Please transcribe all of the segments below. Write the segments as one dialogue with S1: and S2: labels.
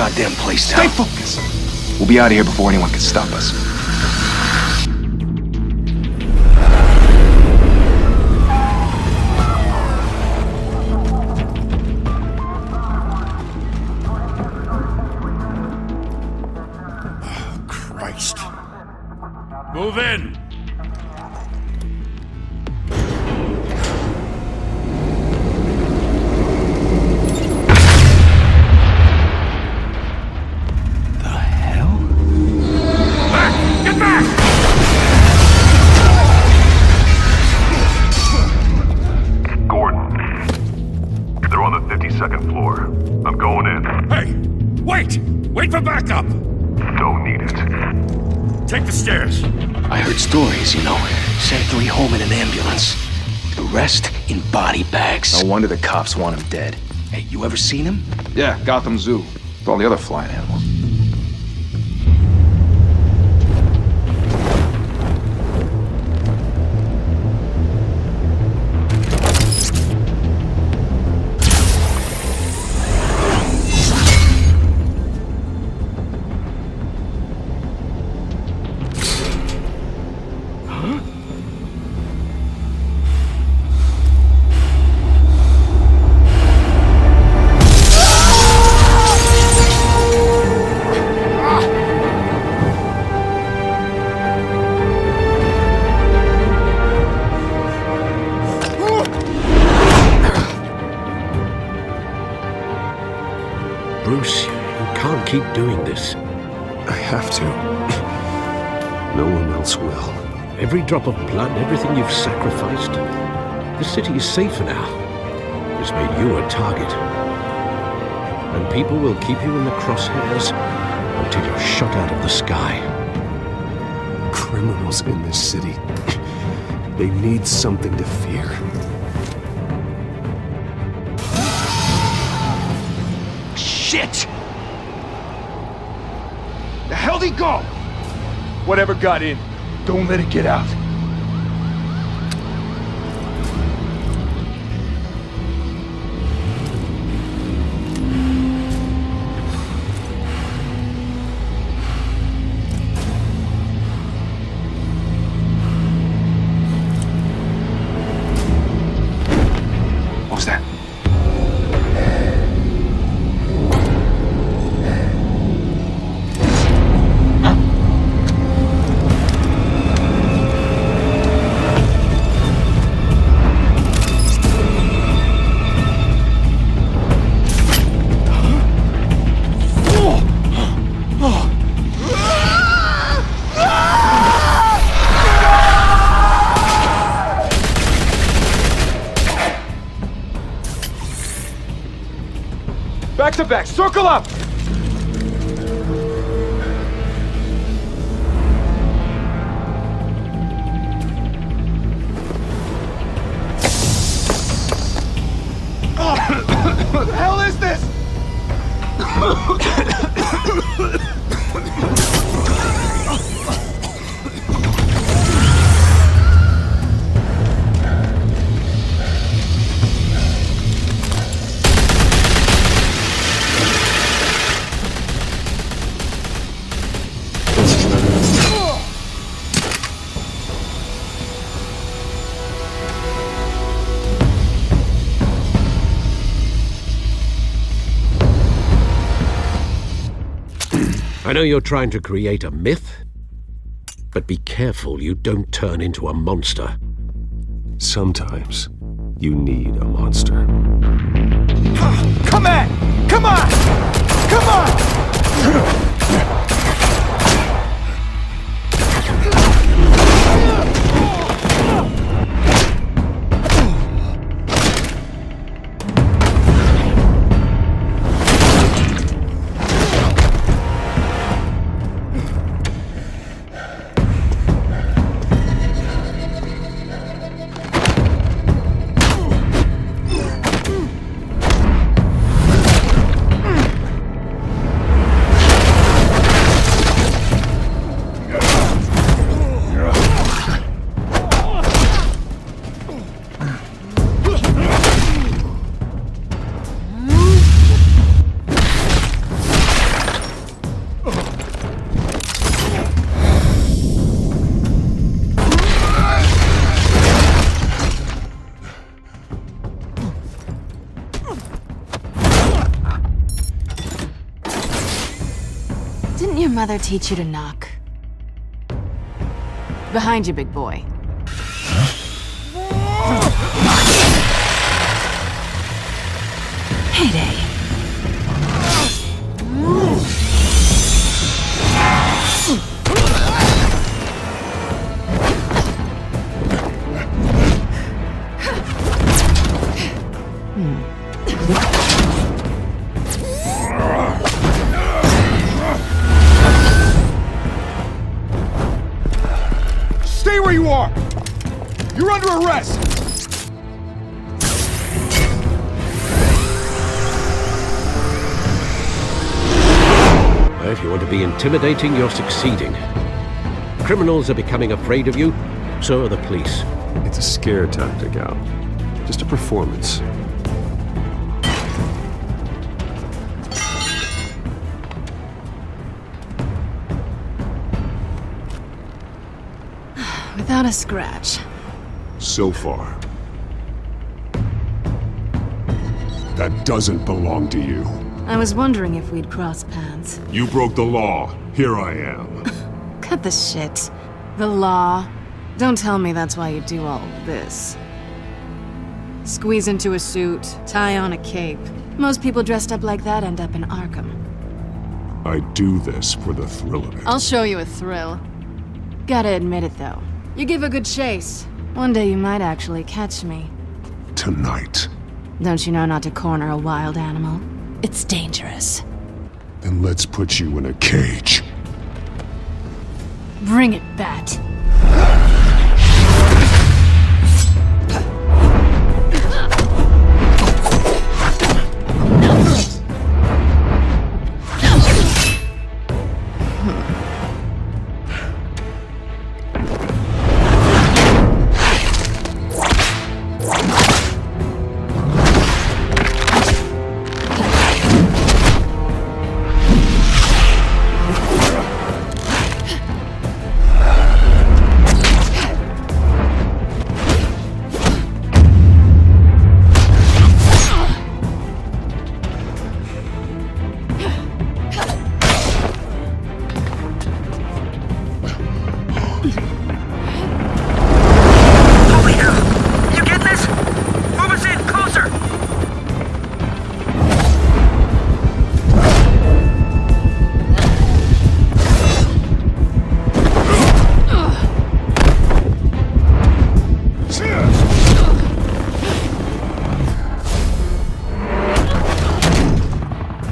S1: goddamn place down.
S2: Stay focused.
S1: We'll be out of here before anyone can stop us.
S2: Christ.
S3: Move in! Wait for backup!
S4: Don't need it.
S3: Take the stairs.
S1: I heard stories, you know. Sent 3 home in an ambulance. The rest in body bags. No wonder the cops want him dead. Hey, you ever seen him?
S5: Yeah, Gotham Zoo. With all the other flying animals.
S6: Bruce, you can't keep doing this.
S2: I have to. No one else will.
S6: Every drop of blood, everything you've sacrificed. The city is safer now. It's made you a target. And people will keep you in the crosshairs until you're shot out of the sky.
S2: Criminals in this city. They need something to fear.
S1: Shit! The hell'd he go? Whatever got in, don't let it get out. What was that? Back to back, circle up! What the hell is this?
S6: I know you're trying to create a myth, but be careful you don't turn into a monster.
S2: Sometimes you need a monster.
S1: Come on! Come on! Come on!
S7: mother teach you to knock? Behind you, big boy. Heyday.
S5: Stay where you are! You're under arrest!
S6: If you want to be intimidating, you're succeeding. Criminals are becoming afraid of you, so are the police.
S2: It's a scare tactic, Al. Just a performance.
S7: Without a scratch.
S3: So far. That doesn't belong to you.
S7: I was wondering if we'd cross paths.
S3: You broke the law. Here I am.
S7: Cut the shit. The law. Don't tell me that's why you do all this. Squeeze into a suit, tie on a cape. Most people dressed up like that end up in Arkham.
S3: I do this for the thrill of it.
S7: I'll show you a thrill. Gotta admit it, though. You give a good chase. One day you might actually catch me.
S3: Tonight.
S7: Don't you know not to corner a wild animal? It's dangerous.
S3: Then let's put you in a cage.
S7: Bring it, Bat.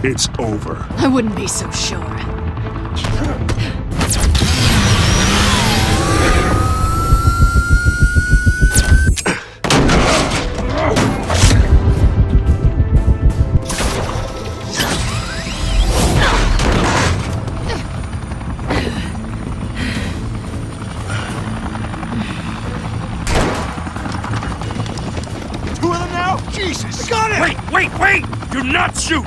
S3: It's over.
S7: I wouldn't be so sure.
S5: Two of them now? Jesus! Got it!
S3: Wait! Do not shoot!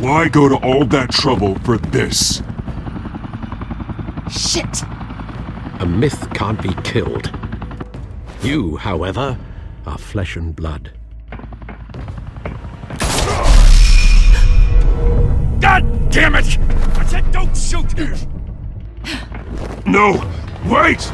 S3: Why go to all that trouble for this?
S7: Shit!
S6: A myth can't be killed. You, however, are flesh and blood.
S3: God damn it! I said don't shoot! No! Wait!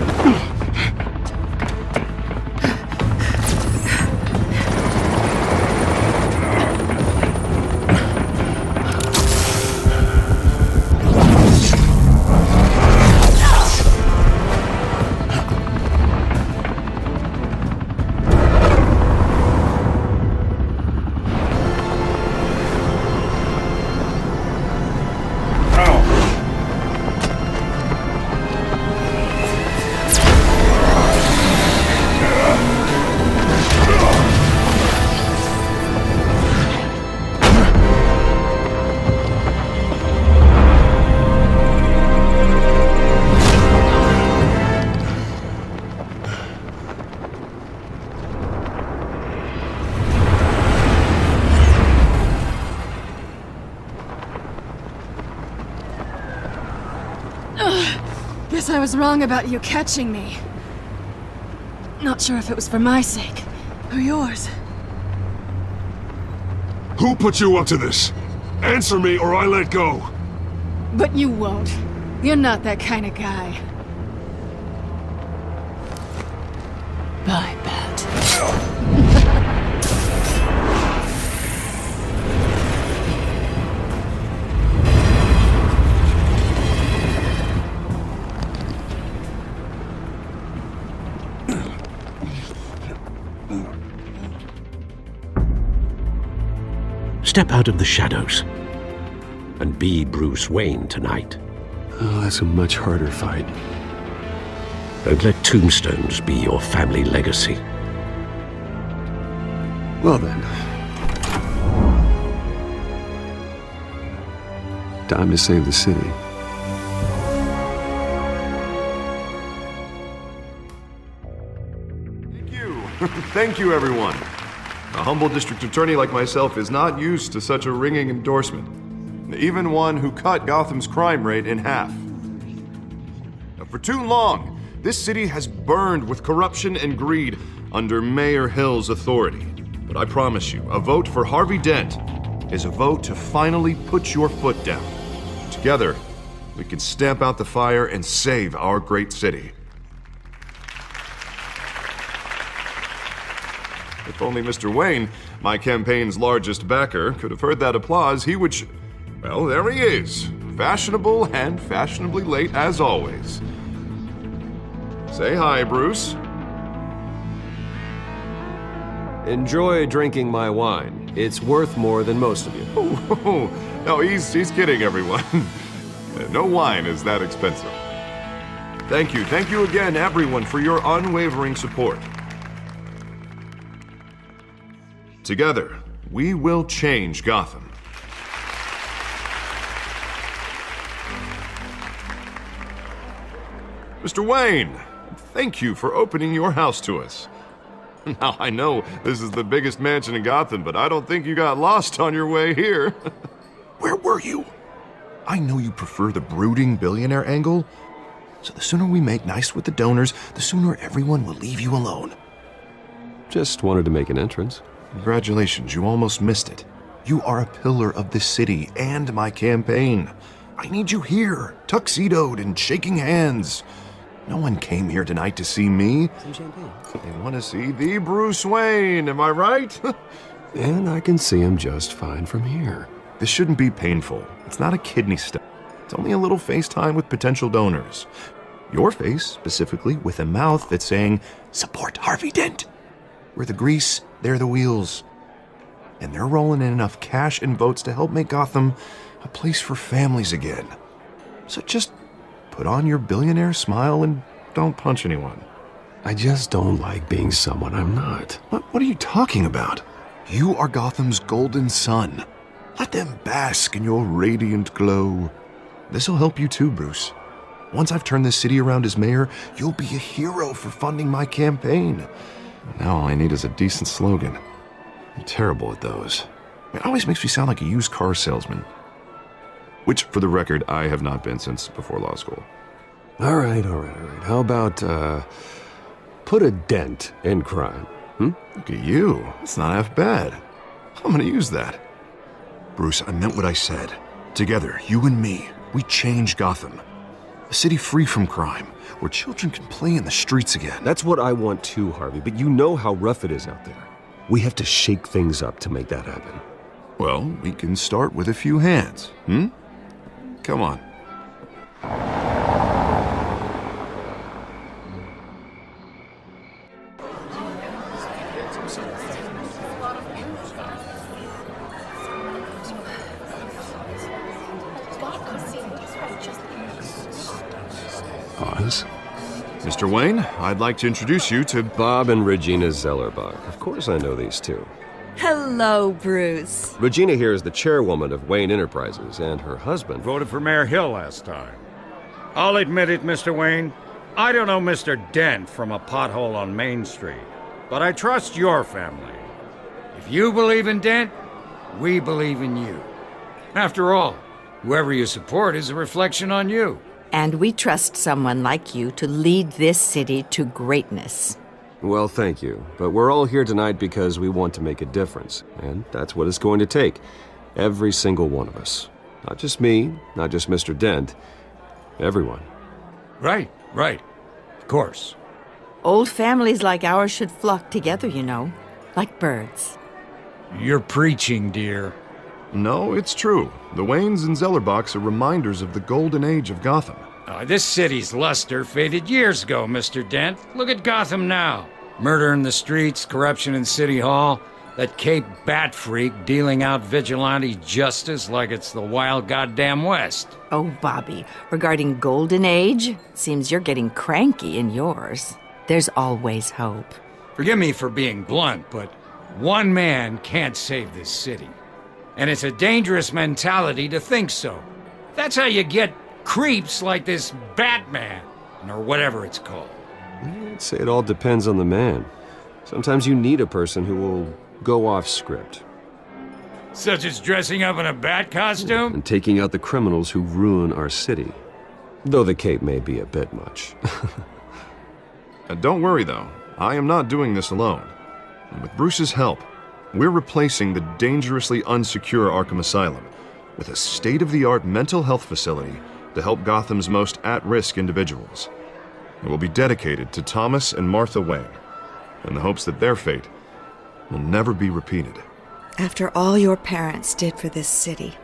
S7: Guess I was wrong about you catching me. Not sure if it was for my sake or yours.
S2: Who put you up to this? Answer me or I let go.
S7: But you won't. You're not that kind of guy. Bye, Bat.
S6: Step out of the shadows and be Bruce Wayne tonight.
S2: Oh, that's a much harder fight.
S6: Don't let tombstones be your family legacy.
S2: Well then. Time to save the city.
S8: Thank you. Thank you, everyone. A humble district attorney like myself is not used to such a ringing endorsement. Even one who cut Gotham's crime rate in half. Now, for too long, this city has burned with corruption and greed under Mayor Hill's authority. But I promise you, a vote for Harvey Dent is a vote to finally put your foot down. Together, we can stamp out the fire and save our great city. If only Mr. Wayne, my campaign's largest backer, could have heard that applause, he would well, there he is. Fashionable and fashionably late as always. Say hi, Bruce.
S9: Enjoy drinking my wine. It's worth more than most of you.
S8: Oh, no, he's kidding, everyone. No wine is that expensive. Thank you again, everyone, for your unwavering support. Together, we will change Gotham. Mr. Wayne, thank you for opening your house to us. Now, I know this is the biggest mansion in Gotham, but I don't think you got lost on your way here. Where were you? I know you prefer the brooding billionaire angle, so the sooner we make nice with the donors, the sooner everyone will leave you alone.
S2: Just wanted to make an entrance.
S8: Congratulations, you almost missed it. You are a pillar of this city and my campaign. I need you here, tuxedoed and shaking hands. No one came here tonight to see me.
S9: Some champagne.
S8: They want to see the Bruce Wayne, am I right?
S2: And I can see him just fine from here.
S8: This shouldn't be painful. It's not a kidney stone. It's only a little FaceTime with potential donors. Your face, specifically, with a mouth that's saying, support Harvey Dent. We're the grease, they're the wheels. And they're rolling in enough cash and votes to help make Gotham a place for families again. So just put on your billionaire smile and don't punch anyone.
S2: I just don't like being someone I'm not.
S8: What are you talking about? You are Gotham's golden sun. Let them bask in your radiant glow. This'll help you too, Bruce. Once I've turned this city around as mayor, you'll be a hero for funding my campaign. Now all I need is a decent slogan. I'm terrible at those. It always makes me sound like a used car salesman. Which, for the record, I have not been since before law school.
S2: All right. How about, put a dent in crime?
S8: Look at you. It's not half bad. I'm gonna use that. Bruce, I meant what I said. Together, you and me, we change Gotham. A city free from crime, where children can play in the streets again.
S9: That's what I want too, Harvey, but you know how rough it is out there. We have to shake things up to make that happen.
S8: Well, we can start with a few hands, Come on.
S2: Pause.
S8: Mr. Wayne, I'd like to introduce you to
S9: Bob and Regina Zellerbach. Of course I know these two.
S10: Hello, Bruce.
S9: Regina here is the chairwoman of Wayne Enterprises, and her husband...
S3: Voted for Mayor Hill last time. I'll admit it, Mr. Wayne. I don't know Mr. Dent from a pothole on Main Street, but I trust your family. If you believe in Dent, we believe in you. After all, whoever you support is a reflection on you.
S10: And we trust someone like you to lead this city to greatness.
S9: Well, thank you. But we're all here tonight because we want to make a difference. And that's what it's going to take. Every single one of us. Not just me, not just Mr. Dent. Everyone.
S3: Right. Of course.
S10: Old families like ours should flock together, you know, like birds.
S3: You're preaching, dear.
S8: No, it's true. The Waynes and Zellerbachs are reminders of the golden age of Gotham.
S3: This city's luster faded years ago, Mr. Dent. Look at Gotham now. Murder in the streets, corruption in City Hall, that Cape Bat freak dealing out vigilante justice like it's the wild goddamn West.
S10: Oh, Bobby, regarding Golden Age, seems you're getting cranky in yours. There's always hope.
S3: Forgive me for being blunt, but one man can't save this city. And it's a dangerous mentality to think so. That's how you get creeps like this Batman, or whatever it's called.
S9: I'd say it all depends on the man. Sometimes you need a person who will go off script.
S3: Such as dressing up in a bat costume?
S9: And taking out the criminals who ruin our city. Though the cape may be a bit much.
S8: Don't worry, though. I am not doing this alone. And with Bruce's help, we're replacing the dangerously unsecure Arkham Asylum with a state-of-the-art mental health facility to help Gotham's most at-risk individuals. It will be dedicated to Thomas and Martha Wayne, in the hopes that their fate will never be repeated.
S11: After all your parents did for this city,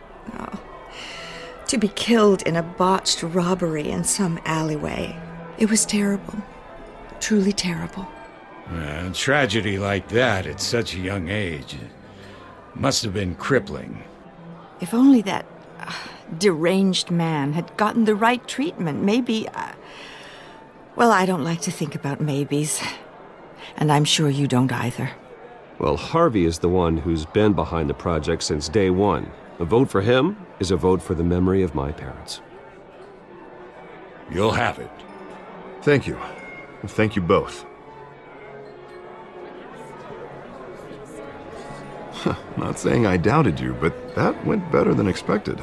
S11: to be killed in a botched robbery in some alleyway, it was terrible. Truly terrible.
S3: A tragedy like that at such a young age must have been crippling.
S10: If only that deranged man had gotten the right treatment, maybe... well, I don't like to think about maybes. And I'm sure you don't either.
S9: Well, Harvey is the one who's been behind the project since day one. A vote for him is a vote for the memory of my parents.
S3: You'll have it.
S8: Thank you. Thank you both. Not saying I doubted you, but that went better than expected.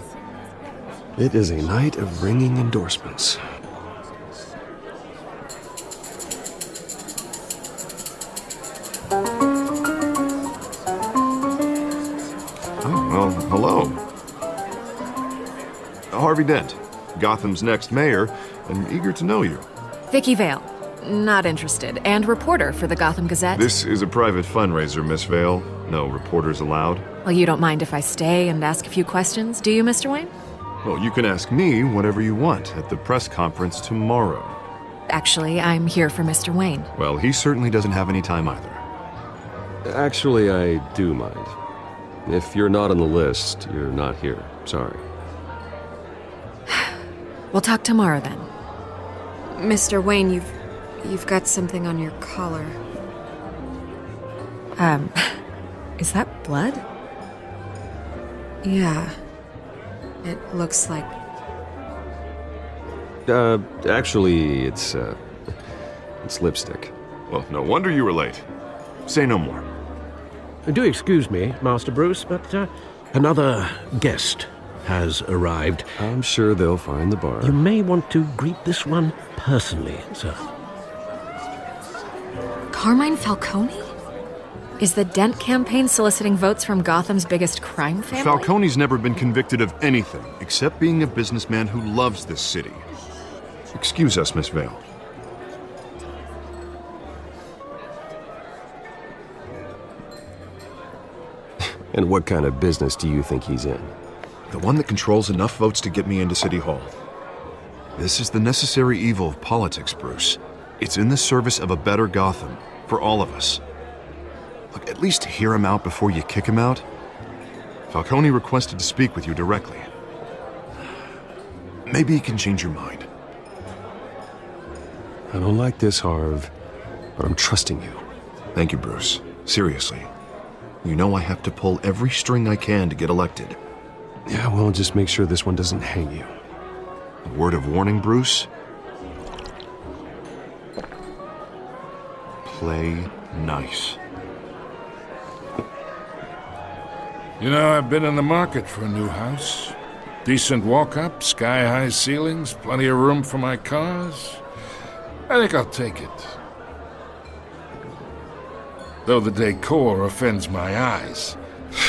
S2: It is a night of ringing endorsements.
S8: Oh, well, hello. Harvey Dent, Gotham's next mayor, and eager to know you.
S12: Vicky Vale. Not interested. And reporter for the Gotham Gazette.
S8: This is a private fundraiser, Miss Vale. No reporters allowed.
S12: Well, you don't mind if I stay and ask a few questions, do you, Mr. Wayne?
S8: Well, you can ask me whatever you want at the press conference tomorrow.
S12: Actually, I'm here for Mr. Wayne.
S8: Well, he certainly doesn't have any time either.
S9: Actually, I do mind. If you're not on the list, you're not here. Sorry.
S12: We'll talk tomorrow then.
S7: Mr. Wayne, you've got something on your collar.
S12: Is that blood?
S7: Yeah. It looks like...
S9: Actually, it's lipstick.
S8: Well, no wonder you were late. Say no more.
S6: Do excuse me, Master Bruce, but another guest has arrived.
S9: I'm sure they'll find the bar.
S6: You may want to greet this one personally, sir.
S12: Carmine Falcone? Is the Dent campaign soliciting votes from Gotham's biggest crime family?
S8: Falcone's never been convicted of anything except being a businessman who loves this city. Excuse us, Miss Vale.
S9: And what kind of business do you think he's in?
S8: The one that controls enough votes to get me into City Hall. This is the necessary evil of politics, Bruce. It's in the service of a better Gotham, for all of us. Look, at least hear him out before you kick him out. Falcone requested to speak with you directly. Maybe he can change your mind.
S2: I don't like this, Harv, but I'm trusting you.
S8: Thank you, Bruce. Seriously. You know I have to pull every string I can to get elected.
S2: Yeah, well, just make sure this one doesn't hang you.
S8: A word of warning, Bruce? Play nice.
S13: You know, I've been in the market for a new house. Decent walk-up, sky-high ceilings, plenty of room for my cars. I think I'll take it. Though the decor offends my eyes.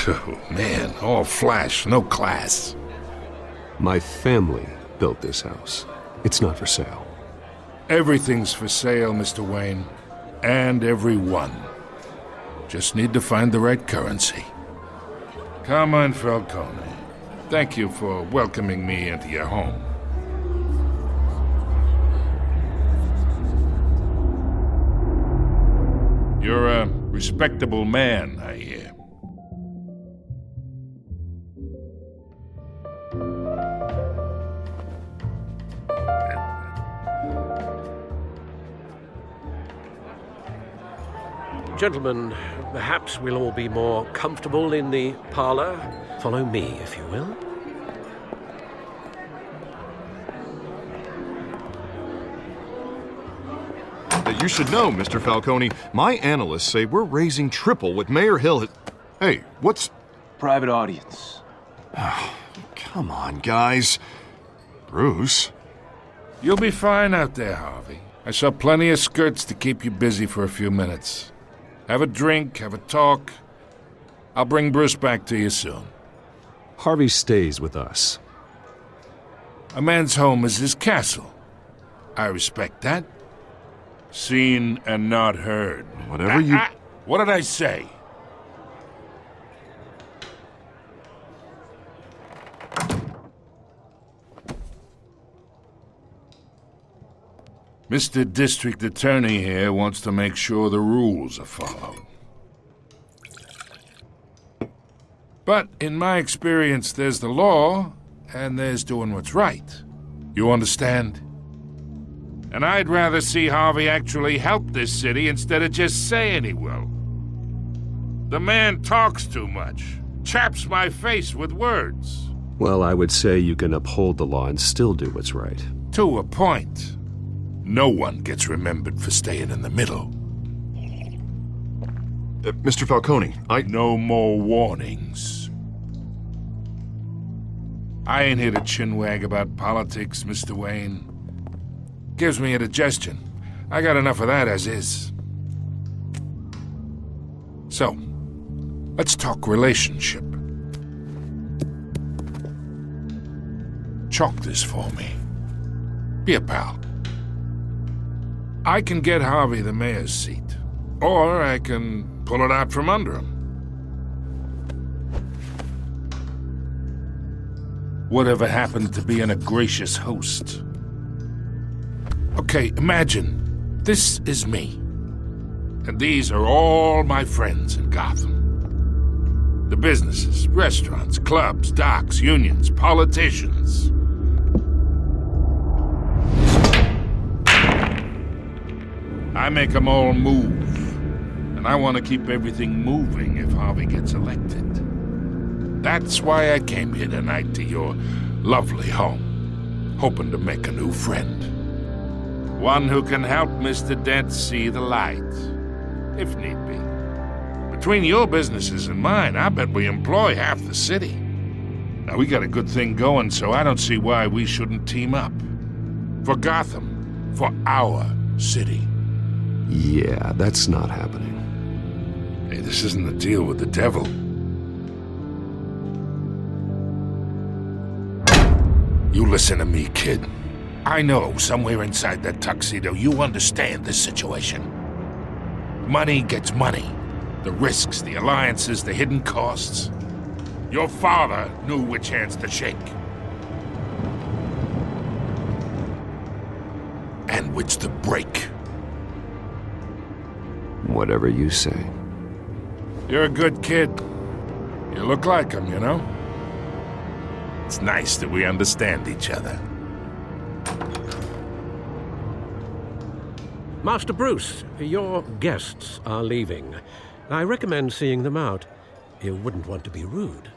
S13: Oh, man, all flash, no class.
S2: My family built this house. It's not for sale.
S13: Everything's for sale, Mr. Wayne. And everyone. Just need to find the right currency. Carmine Falcone, thank you for welcoming me into your home. You're a respectable man, I hear.
S6: Gentlemen, perhaps we'll all be more comfortable in the parlor. Follow me, if you will.
S8: You should know, Mr. Falcone, my analysts say we're raising triple what Mayor Hill had... Hey, what's...
S1: Private audience.
S8: Come on, guys. Bruce?
S13: You'll be fine out there, Harvey. I saw plenty of skirts to keep you busy for a few minutes. Have a drink, have a talk. I'll bring Bruce back to you soon.
S2: Harvey stays with us.
S13: A man's home is his castle. I respect that. Seen and not heard.
S8: Whatever you...
S13: What did I say? Mr. District Attorney here wants to make sure the rules are followed. But in my experience, there's the law, and there's doing what's right. You understand? And I'd rather see Harvey actually help this city instead of just saying he will. The man talks too much, chaps my face with words.
S2: Well, I would say you can uphold the law and still do what's right.
S13: To a point. No one gets remembered for staying in the middle.
S8: Mr. Falcone,
S13: No more warnings. I ain't here to chinwag about politics, Mr. Wayne. Gives me indigestion. I got enough of that as is. So, let's talk relationship. Chalk this for me. Be a pal. I can get Harvey the mayor's seat, or I can pull it out from under him. Whatever happened to being a gracious host? Okay, imagine, this is me. And these are all my friends in Gotham. The businesses, restaurants, clubs, docks, unions, politicians. I make them all move. And I want to keep everything moving if Harvey gets elected. That's why I came here tonight to your lovely home, hoping to make a new friend. One who can help Mr. Dent see the light, if need be. Between your businesses and mine, I bet we employ half the city. Now, we got a good thing going, so I don't see why we shouldn't team up. For Gotham, for our city.
S2: Yeah, that's not happening.
S13: Hey, this isn't a deal with the devil. You listen to me, kid. I know somewhere inside that tuxedo you understand this situation. Money gets money. The risks, the alliances, the hidden costs. Your father knew which hands to shake. And which to break.
S2: Whatever you say.
S13: You're a good kid. You look like him, you know? It's nice that we understand each other.
S6: Master Bruce, your guests are leaving. I recommend seeing them out. You wouldn't want to be rude.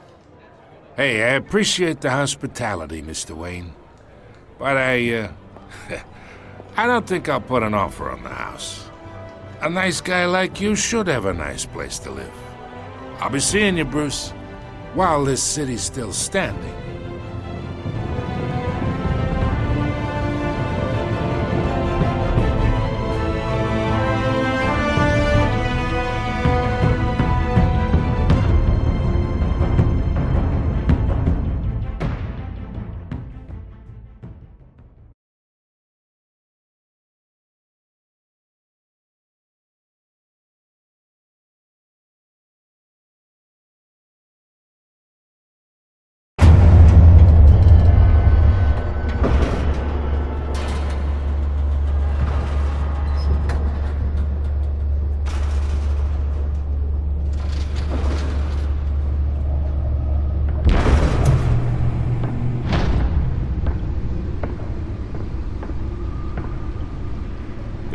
S13: Hey, I appreciate the hospitality, Mr. Wayne. But I don't think I'll put an offer on the house. A nice guy like you should have a nice place to live. I'll be seeing you, Bruce, while this city's still standing.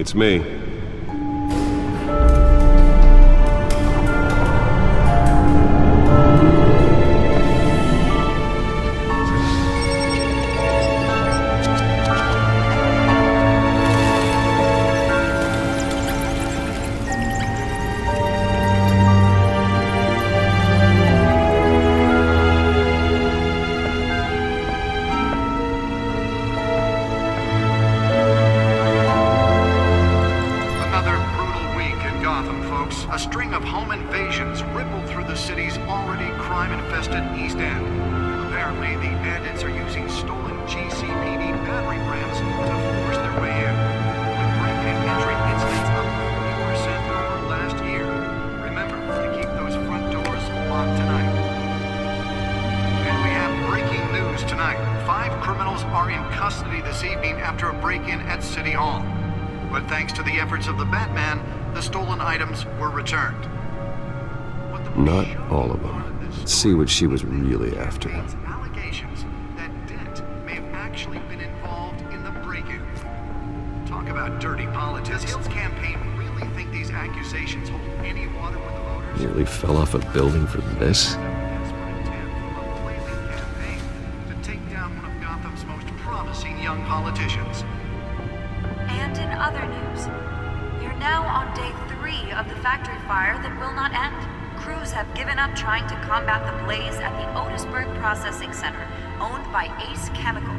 S9: It's me.
S14: A string of home invasions rippled through the city's already crime-infested East End. Apparently, the bandits are using stolen GCPD battering rams to force their way in, with break-in entry incidents up 40% over last year. Remember to keep those front doors locked tonight. And we have breaking news tonight. 5 criminals are in custody this evening after a break-in at City Hall. But thanks to the efforts of the Batman, the stolen items were returned.
S9: Not all of them. Let's see what she was really after.
S14: Allegations that Dent may have actually been involved in the break-in. Talk about dirty politics. Does Hill's campaign really think these accusations hold any water with the voters?
S9: Nearly fell off a building for this?
S14: To take down one of Gotham's most promising young politicians.
S15: And in other news, you're now on day 3 of the factory fire that will not end. Crews have given up trying to combat the blaze at the Otisburg Processing Center, owned by Ace Chemical.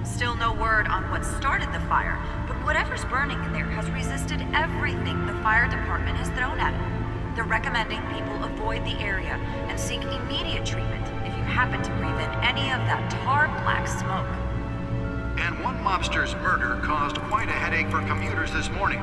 S15: Still no word on what started the fire, but whatever's burning in there has resisted everything the fire department has thrown at it. They're recommending people avoid the area and seek immediate treatment if you happen to breathe in any of that tar black smoke.
S14: And one mobster's murder caused quite a headache for commuters this morning.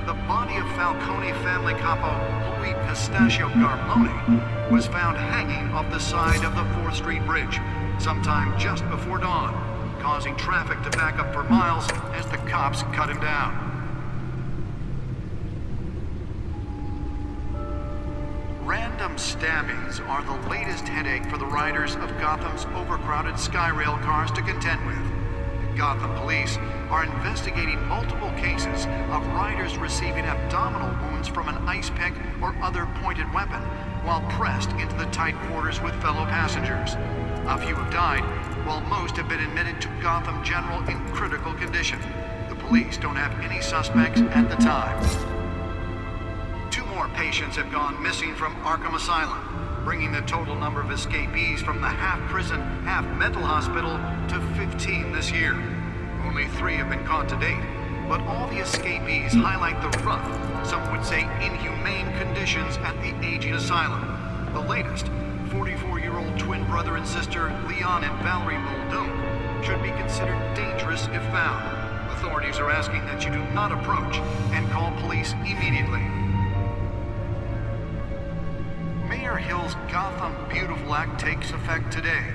S14: The body of Falcone family capo Louis Pistachio Garmone was found hanging off the side of the 4th Street Bridge sometime just before dawn, causing traffic to back up for miles as the cops cut him down. Random stabbings are the latest headache for the riders of Gotham's overcrowded Skyrail cars to contend with. Gotham police are investigating multiple cases of riders receiving abdominal wounds from an ice pick or other pointed weapon while pressed into the tight quarters with fellow passengers. A few have died, while most have been admitted to Gotham General in critical condition. The police don't have any suspects at the time. 2 more patients have gone missing from Arkham Asylum, bringing the total number of escapees from the half-prison, half-mental hospital to 15 this year. Only 3 have been caught to date, but all the escapees highlight the rough, some would say inhumane conditions at the aging asylum. The latest, 44-year-old twin brother and sister Leon and Valerie Muldoon, should be considered dangerous if found. Authorities are asking that you do not approach and call police immediately. Mayor Hill's Gotham Beautiful Act takes effect today,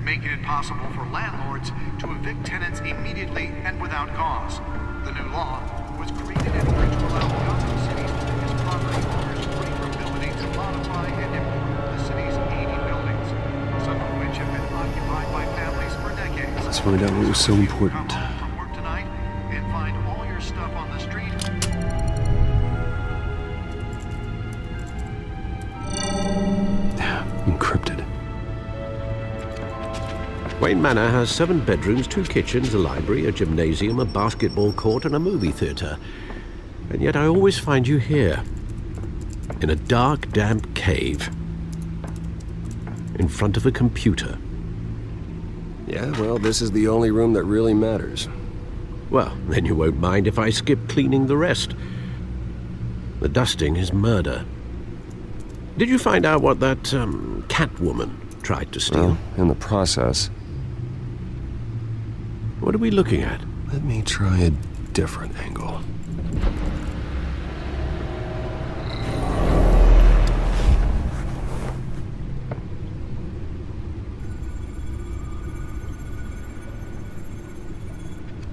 S14: making it possible for landlords to evict tenants immediately and without cause. The new law was created in order to allow Gotham City's biggest property owners greater ability to modify and improve the city's 80 buildings, some of which have been occupied by families for decades.
S9: Let's find out what was so important.
S14: Come home from work tonight and find all your stuff on the street.
S9: Encrypted.
S6: Wayne Manor has 7 bedrooms, 2 kitchens, a library, a gymnasium, a basketball court, and a movie theater. And yet I always find you here, in a dark, damp cave, in front of a computer.
S9: Yeah, well, this is the only room that really matters.
S6: Well, then you won't mind if I skip cleaning the rest. The dusting is murder. Did you find out what that, Catwoman tried to steal?
S9: Well, in the process.
S6: What are we looking at?
S9: Let me try a different angle.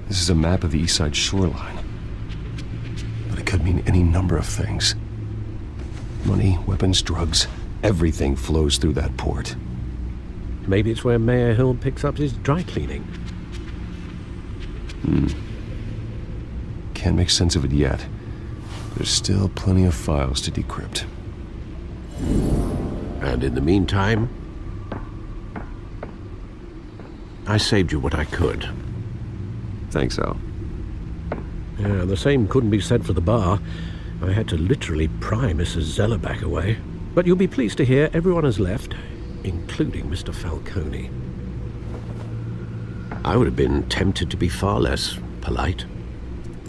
S9: This is a map of the East Side shoreline. But it could mean any number of things. Money, weapons, drugs, everything flows through that port.
S6: Maybe it's where Mayor Hill picks up his dry cleaning.
S2: Can't make sense of it yet. There's still plenty of files to decrypt.
S6: And in the meantime, I saved you what I could.
S2: Thanks, Al.
S6: Yeah, the same couldn't be said for the bar. I had to literally pry Mrs. Zeller back away. But you'll be pleased to hear everyone has left, including Mr. Falcone. I would have been tempted to be far less polite.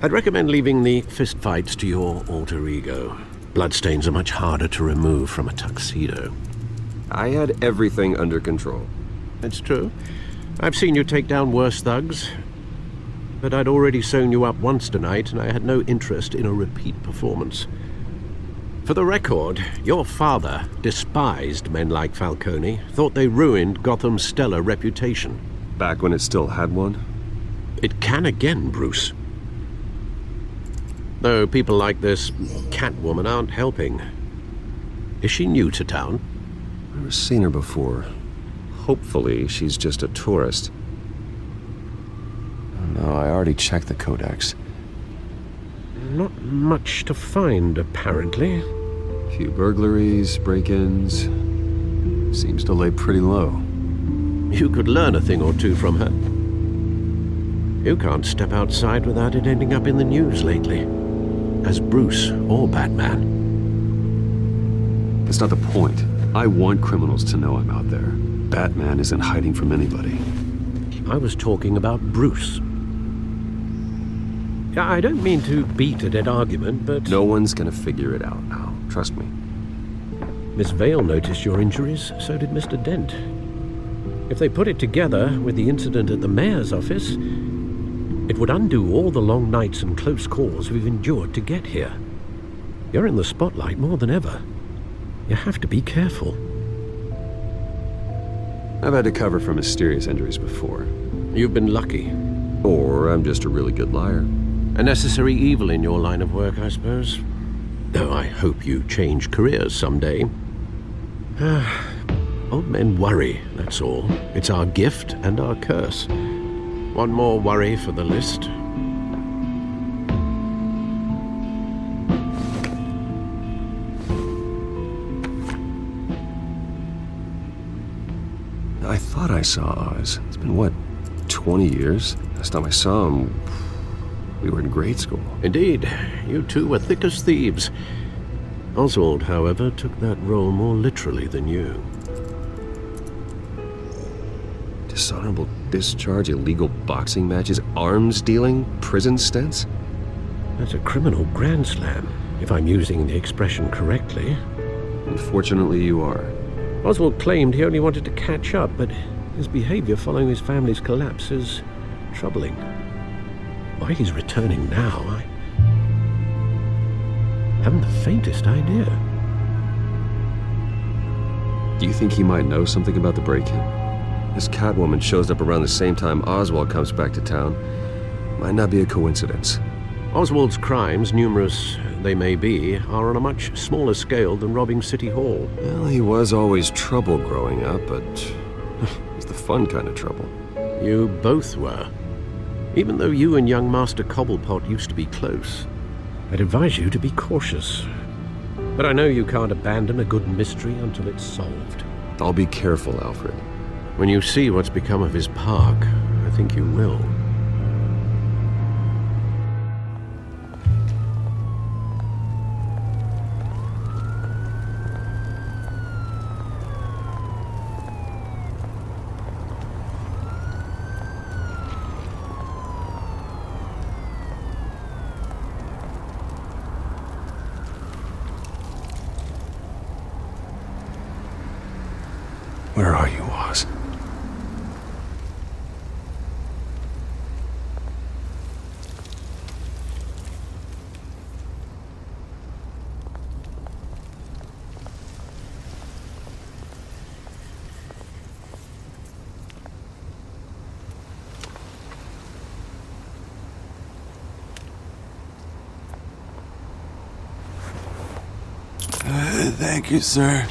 S6: I'd recommend leaving the fistfights to your alter ego. Bloodstains are much harder to remove from a tuxedo.
S9: I had everything under control.
S6: It's true. I've seen you take down worse thugs. But I'd already sewn you up once tonight, and I had no interest in a repeat performance. For the record, your father despised men like Falcone, thought they ruined Gotham's stellar reputation.
S2: Back when it still had one?
S6: It can again, Bruce. Though people like this Catwoman aren't helping. Is she new to town?
S2: I've never seen her before. Hopefully, she's just a tourist. Oh, no, I already checked the codex.
S6: Not much to find, apparently.
S2: A few burglaries, break-ins. Seems to lay pretty low.
S6: You could learn a thing or two from her. You can't step outside without it ending up in the news lately. As Bruce or Batman.
S2: That's not the point. I want criminals to know I'm out there. Batman isn't hiding from anybody.
S6: I was talking about Bruce. I don't mean to beat a dead argument, but...
S2: No one's gonna figure it out now. Trust me.
S6: Miss Vale noticed your injuries, so did Mr. Dent. If they put it together with the incident at the mayor's office, it would undo all the long nights and close calls we've endured to get here. You're in the spotlight more than ever. You have to be careful.
S2: I've had to cover for mysterious injuries before.
S6: You've been lucky.
S2: Or I'm just a really good liar.
S6: A necessary evil in your line of work, I suppose. Though I hope you change careers someday. Old men worry, that's all. It's our gift and our curse. One more worry for the list.
S2: I thought I saw Oz. It's been, what, 20 years? Last time I saw him, we were in grade school.
S6: Indeed. You two were thick as thieves. Oswald, however, took that role more literally than you.
S2: Dishonorable discharge, illegal boxing matches, arms dealing, prison stints?
S6: That's a criminal grand slam, if I'm using the expression correctly.
S2: Unfortunately, you are.
S6: Oswald claimed he only wanted to catch up, but his behavior following his family's collapse is troubling. Why he's returning now, I haven't the faintest idea.
S2: Do you think he might know something about the break-in? This Catwoman shows up around the same time Oswald comes back to town. Might not be a coincidence.
S6: Oswald's crimes, numerous they may be, are on a much smaller scale than robbing City Hall.
S2: Well, he was always trouble growing up, but it's the fun kind of trouble.
S6: You both were. Even though you and young Master Cobblepot used to be close, I'd advise you to be cautious. But I know you can't abandon a good mystery until it's solved.
S2: I'll be careful, Alfred.
S6: When you see what's become of his park, I think you will.
S2: Where are you, Oz?
S5: Thank you, sir.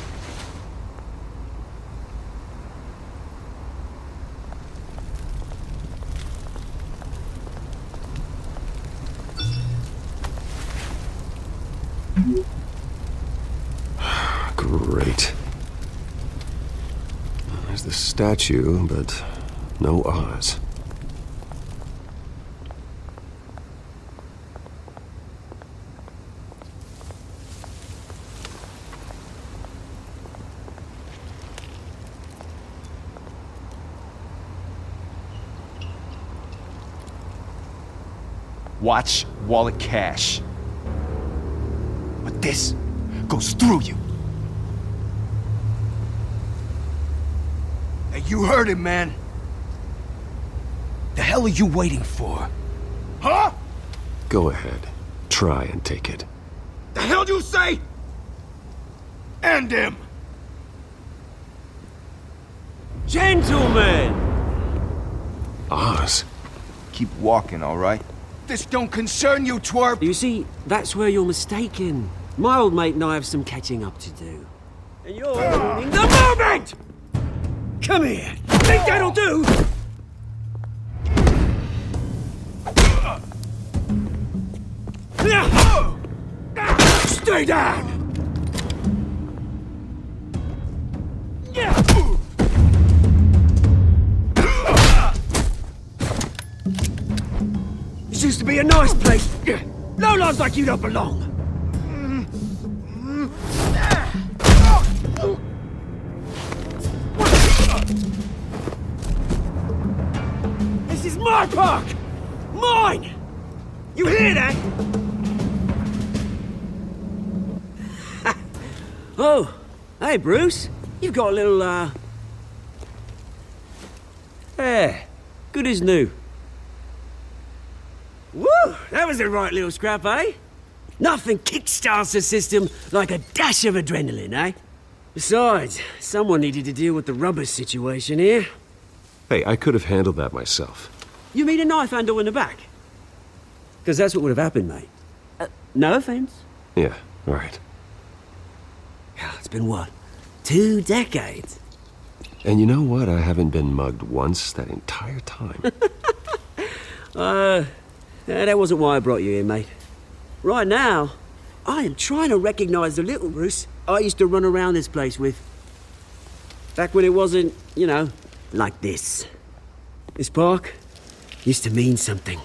S9: Great. There's the statue, but no Oz.
S1: Watch wallet cash. But this goes through you. Hey, you heard him, man. The hell are you waiting for? Huh?
S9: Go ahead. Try and take it.
S1: The hell do you say? End him!
S16: Gentlemen!
S9: Oz.
S1: Keep walking, all right? This don't concern you, twerp!
S16: You see, that's where you're mistaken. My old mate and I have some catching up to do. And you're ruining the moment! Come here! Think that'll do? Stay down! This used to be a nice place. No lives like you don't belong. This is my park! Mine! You hear that? Oh, hey Bruce. You've got a little, Yeah, good as new. Woo! That was a right little scrap, eh? Nothing kickstarts the system like a dash of adrenaline, eh? Besides, someone needed to deal with the rubber situation here.
S9: Hey, I could have handled that myself.
S16: You mean a knife handle in the back? Because that's what would have happened, mate. No offense.
S9: Yeah, right.
S16: Yeah, it's been what? 2 decades?
S9: And you know what? I haven't been mugged once that entire time.
S16: That wasn't why I brought you here, mate. Right now, I am trying to recognize the little Bruce I used to run around this place with. Back when it wasn't, you know, like this. This park used to mean something.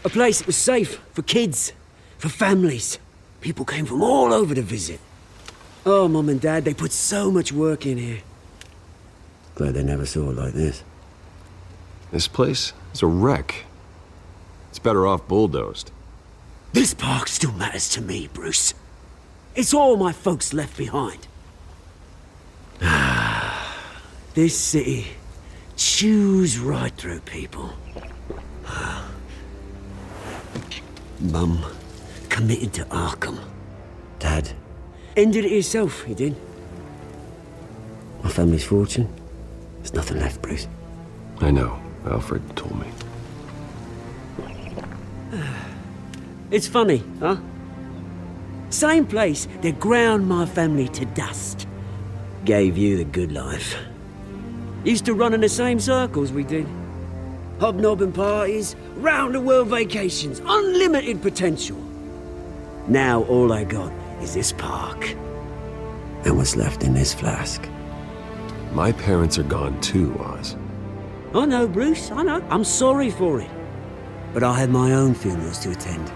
S16: A place that was safe for kids, for families. People came from all over to visit. Oh, Mum and Dad, they put so much work in here. Glad they never saw it like this.
S9: This place is a wreck. It's better off bulldozed.
S16: This park still matters to me, Bruce. It's all my folks left behind. This city chews right through people. Mum committed to Arkham. Dad ended it himself, he did. My family's fortune, there's nothing left, Bruce.
S9: I know. Alfred told me.
S16: It's funny, huh? Same place that ground my family to dust. Gave you the good life. Used to run in the same circles we did. Hobnobbing parties, round-the-world vacations, unlimited potential. Now all I got is this park. And what's left in this flask.
S9: My parents are gone too, Oz.
S16: I know, Bruce, I know. I'm sorry for it. But I had my own funerals to attend.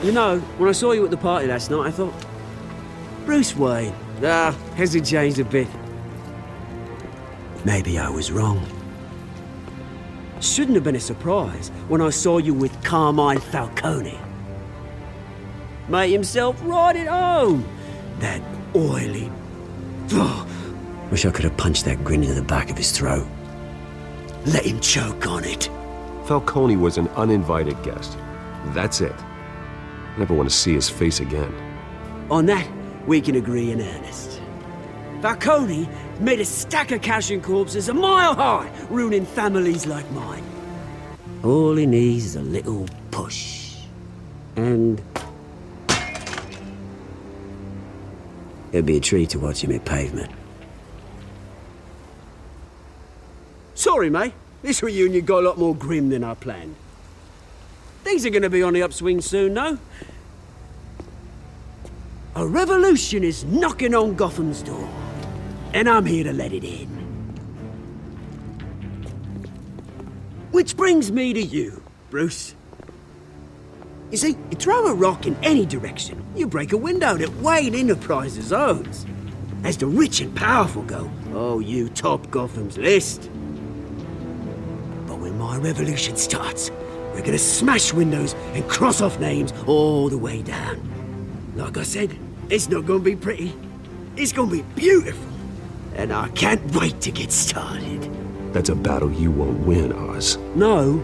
S16: You know, when I saw you at the party last night, I thought, Bruce Wayne. Has it changed a bit? Maybe I was wrong. Shouldn't have been a surprise when I saw you with Carmine Falcone. Made himself right at home. That oily... Wish I could have punched that grin into the back of his throat. Let him choke on it.
S9: Falcone was an uninvited guest. That's it. I never want to see his face again.
S16: On that, we can agree in earnest. Falcone made a stack of cash and corpses a mile high, ruining families like mine. All he needs is a little push. And... it'd be a treat to watch him hit pavement. Sorry, mate. This reunion got a lot more grim than I planned. Things are gonna be on the upswing soon, though. A revolution is knocking on Gotham's door, and I'm here to let it in. Which brings me to you, Bruce. You see, you throw a rock in any direction, you break a window that Wayne Enterprises owns. As the rich and powerful go, oh, you top Gotham's list. But when my revolution starts, we're gonna smash windows and cross off names all the way down. Like I said, it's not gonna be pretty. It's gonna be beautiful. And I can't wait to get started.
S2: That's a battle you won't win, Oz.
S16: No.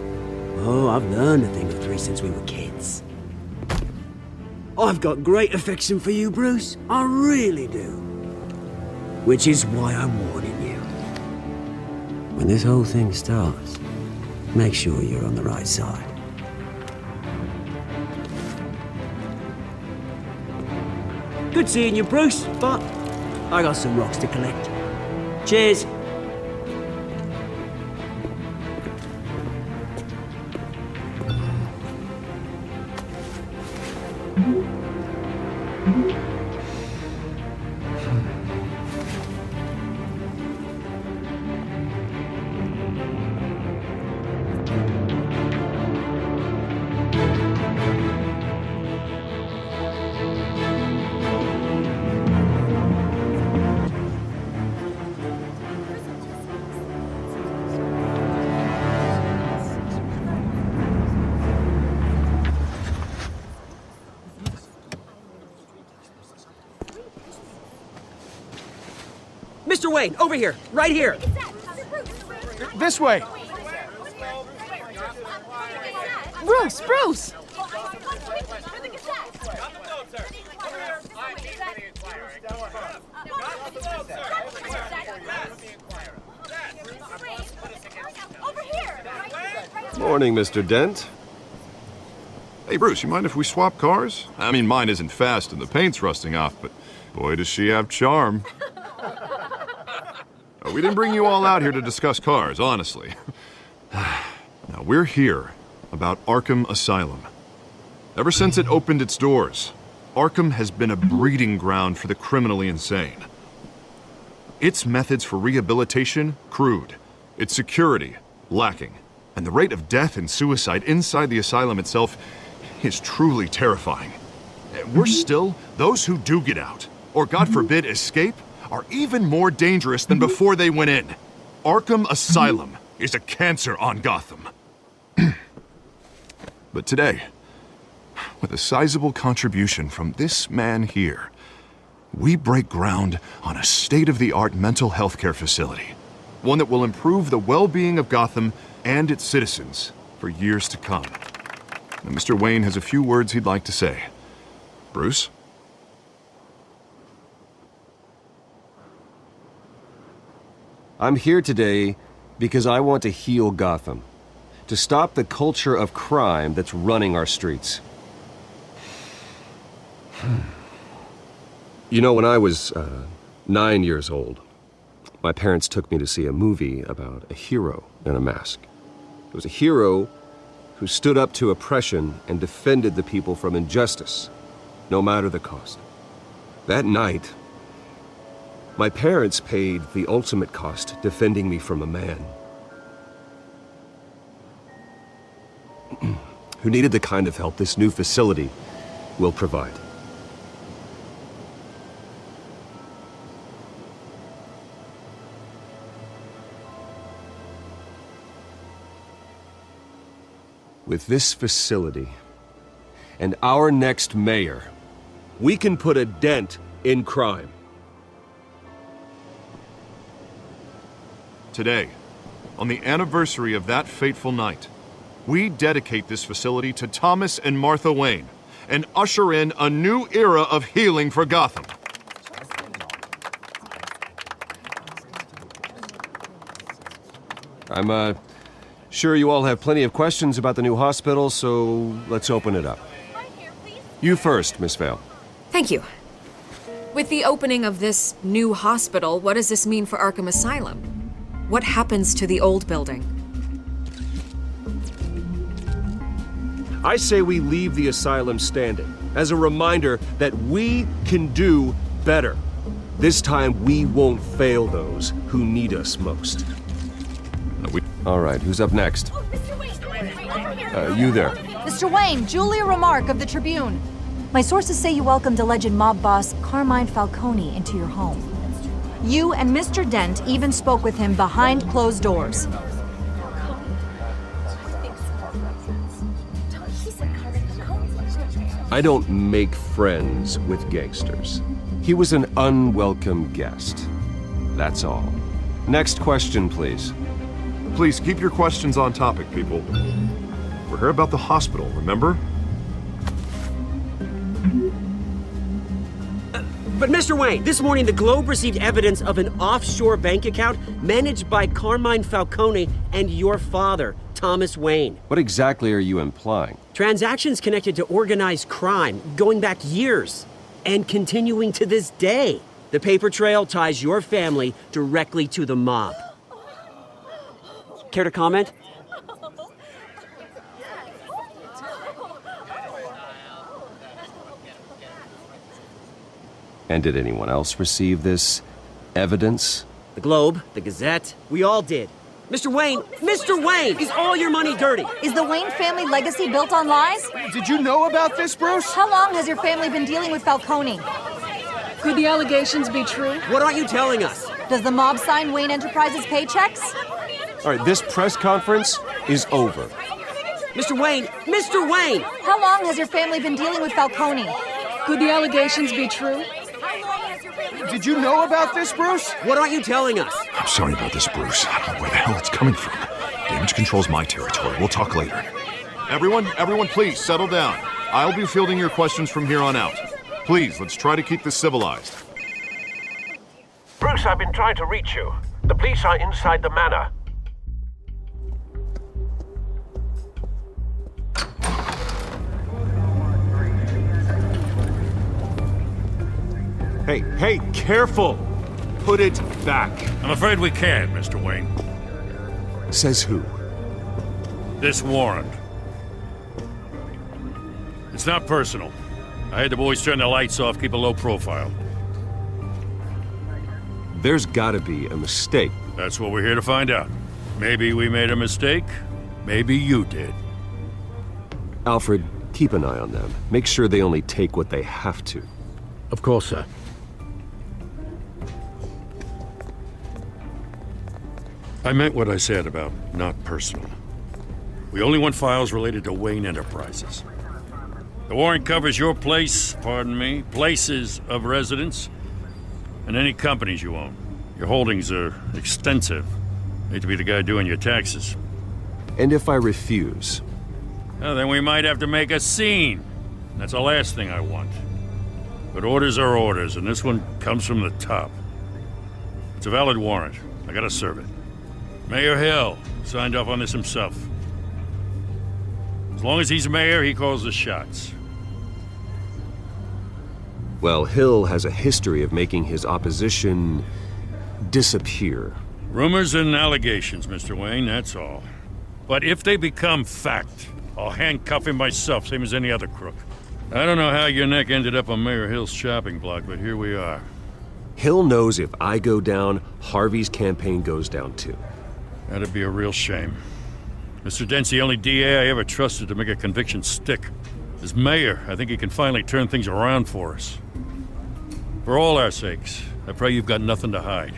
S16: Oh, I've learned a thing or three since we were kids. I've got great affection for you, Bruce. I really do. Which is why I'm warning you. When this whole thing starts, make sure you're on the right side. Good seeing you, Bruce, but I got some rocks to collect. Cheers. Mr. Wayne, over here, right here.
S5: This way.
S7: Bruce, Bruce!
S9: Morning, Mr. Dent.
S8: Hey, Bruce, you mind if we swap cars? I mean, mine isn't fast and the paint's rusting off, but boy, does she have charm. We didn't bring you all out here to discuss cars, honestly. Now, we're here about Arkham Asylum. Ever since it opened its doors, Arkham has been a breeding ground for the criminally insane. Its methods for rehabilitation, crude. Its security, lacking. And the rate of death and suicide inside the asylum itself is truly terrifying. Worse still, those who do get out, or God forbid escape, are even more dangerous than before they went in. Arkham Asylum is a cancer on Gotham. But today, with a sizable contribution from this man here, we break ground on a state-of-the-art mental health care facility. One that will improve the well-being of Gotham and its citizens for years to come. Now, Mr. Wayne has a few words he'd like to say. Bruce?
S9: I'm here today because I want to heal Gotham. To stop the culture of crime that's running our streets. You know, when I was 9 years old, my parents took me to see a movie about a hero in a mask. It was a hero who stood up to oppression and defended the people from injustice, no matter the cost. That night, my parents paid the ultimate cost defending me from a man who needed the kind of help this new facility will provide. With this facility and our next mayor, we can put a dent in crime.
S8: Today, on the anniversary of that fateful night, we dedicate this facility to Thomas and Martha Wayne and usher in a new era of healing for Gotham.
S9: I'm sure you all have plenty of questions about the new hospital, so let's open it up. You first, Miss Vale.
S12: Thank you. With the opening of this new hospital, what does this mean for Arkham Asylum? What happens to the old building?
S9: I say we leave the asylum standing.
S2: as a reminder that we can do better. This time, we won't fail those who need us most. All right, who's up next? You there.
S17: Mr. Wayne, Julia Remark of the Tribune. My sources say you welcomed alleged mob boss Carmine Falcone into your home. You and Mr. Dent even spoke with him behind closed doors.
S2: I don't make friends with gangsters. He was an unwelcome guest. That's all. Next question, please.
S8: Please keep your questions on topic, people. We're here about the hospital, remember?
S16: But Mr. Wayne, this morning the Globe received evidence of an offshore bank account managed by Carmine Falcone and your father, Thomas Wayne.
S2: What exactly are you implying?
S16: Transactions connected to organized crime going back years and continuing to this day. The paper trail ties your family directly to the mob. Care to comment?
S2: And did anyone else receive this evidence?
S16: The Globe, the Gazette, we all did. Mr. Wayne, is all your money dirty?
S17: Is the Wayne family legacy built on lies?
S5: Did you know about this, Bruce?
S17: How long has your family been dealing with Falcone?
S12: Could the allegations be true?
S16: What aren't you telling us?
S17: Does the mob sign Wayne Enterprises paychecks?
S2: All right, this press conference is over.
S16: Mr. Wayne!
S17: How long has your family been dealing with Falcone?
S12: Could the allegations be true?
S5: Did you know about this, Bruce?
S16: What aren't you telling us?
S18: I'm sorry about this, Bruce. I don't know where the hell it's coming from. Damage control's my territory. We'll talk later.
S8: Everyone, please settle down. I'll be fielding your questions from here on out. Please, let's try to keep this civilized.
S6: Bruce, I've been trying to reach you. The police are inside the manor.
S2: Hey, careful! Put it back.
S3: I'm afraid we can't, Mr. Wayne.
S2: Says who?
S3: This warrant. It's not personal. I had the boys turn the lights off, keep a low profile.
S2: There's gotta be a mistake.
S3: That's what we're here to find out. Maybe we made a mistake. Maybe you did.
S2: Alfred, keep an eye on them. Make sure they only take what they have to.
S6: Of course, sir.
S3: I meant what I said about not personal. We only want files related to Wayne Enterprises. The warrant covers your places of residence, and any companies you own. Your holdings are extensive. Hate to be the guy doing your taxes.
S2: And if I refuse?
S3: Well, then we might have to make a scene. That's the last thing I want. But orders are orders, and this one comes from the top. It's a valid warrant. I gotta serve it. Mayor Hill signed off on this himself. As long as he's mayor, he calls the shots.
S2: Well, Hill has a history of making his opposition disappear.
S3: Rumors and allegations, Mr. Wayne, that's all. But if they become fact, I'll handcuff him myself, same as any other crook. I don't know how your neck ended up on Mayor Hill's shopping block, but here we are.
S2: Hill knows if I go down, Harvey's campaign goes down too.
S3: That'd be a real shame. Mr. Dent's the only DA I ever trusted to make a conviction stick. As mayor, I think he can finally turn things around for us. For all our sakes, I pray you've got nothing to hide.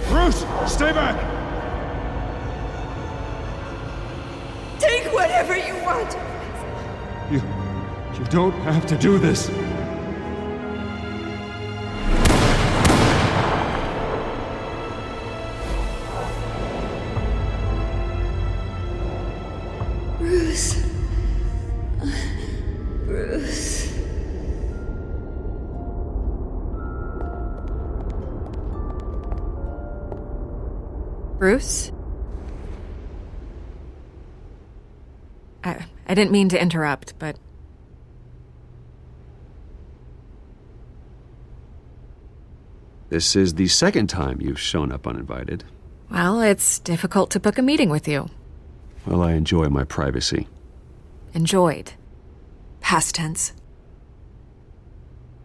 S5: Bruce, stay back!
S11: Take whatever you want.
S2: You don't have to do this.
S11: Bruce. Bruce.
S12: Bruce? I didn't mean to interrupt, but...
S9: This is the second time you've shown up uninvited.
S12: Well, it's difficult to book a meeting with you.
S9: Well, I enjoy my privacy.
S12: Enjoyed. Past tense.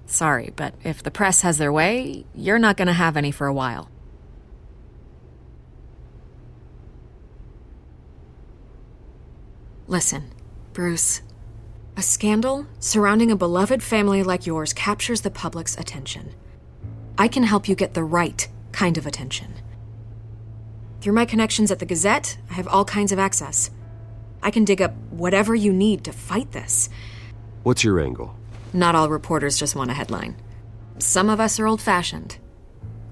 S12: Sorry, but if the press has their way, you're not gonna have any for a while. Listen, Bruce. A scandal surrounding a beloved family like yours captures the public's attention. I can help you get the right kind of attention. Through my connections at the Gazette, I have all kinds of access. I can dig up whatever you need to fight this.
S9: What's your angle?
S12: Not all reporters just want a headline. Some of us are old-fashioned.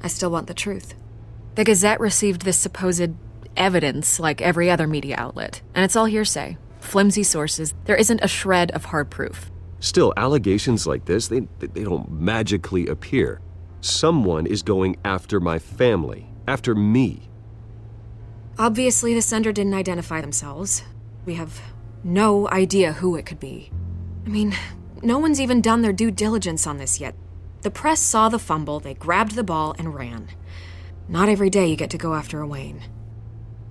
S12: I still want the truth. The Gazette received this supposed evidence like every other media outlet, and it's all hearsay. Flimsy sources. There isn't a shred of hard proof.
S9: Still, allegations like this, they don't magically appear. Someone is going after my family, after me.
S12: Obviously, the sender didn't identify themselves. We have no idea who it could be. I mean, no one's even done their due diligence on this yet. The press saw the fumble, they grabbed the ball and ran. Not every day you get to go after a Wayne.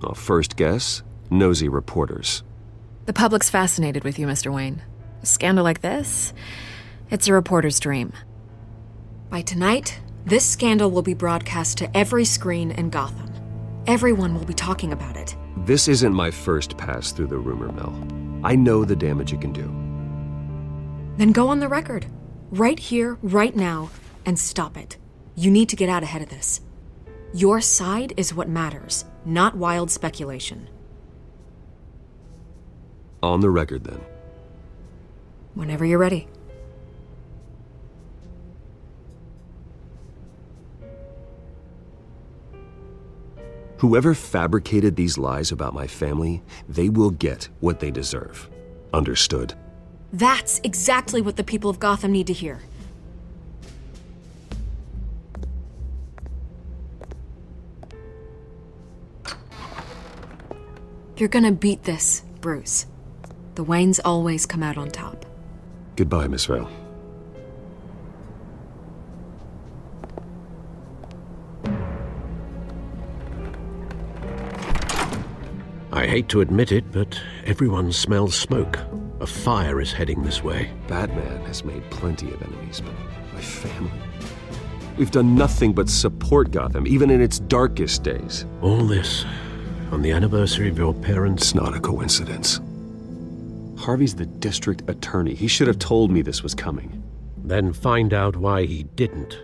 S9: Well, first guess, nosy reporters.
S12: The public's fascinated with you, Mr. Wayne. A scandal like this, it's a reporter's dream. By tonight, this scandal will be broadcast to every screen in Gotham. Everyone will be talking about it.
S9: This isn't my first pass through the rumor mill. I know the damage it can do.
S12: Then go on the record. Right here, right now, and stop it. You need to get out ahead of this. Your side is what matters, not wild speculation.
S9: On the record, then.
S12: Whenever you're ready.
S9: Whoever fabricated these lies about my family, they will get what they deserve. Understood?
S12: That's exactly what the people of Gotham need to hear. You're gonna beat this, Bruce. The Waynes always come out on top.
S9: Goodbye, Miss Vale.
S6: I hate to admit it, but everyone smells smoke. A fire is heading this way.
S9: Batman has made plenty of enemies, but my family... We've done nothing but support Gotham, even in its darkest days.
S6: All this on the anniversary of your parents'...
S9: It's not a coincidence. Harvey's the district attorney. He should have told me this was coming.
S6: Then find out why he didn't.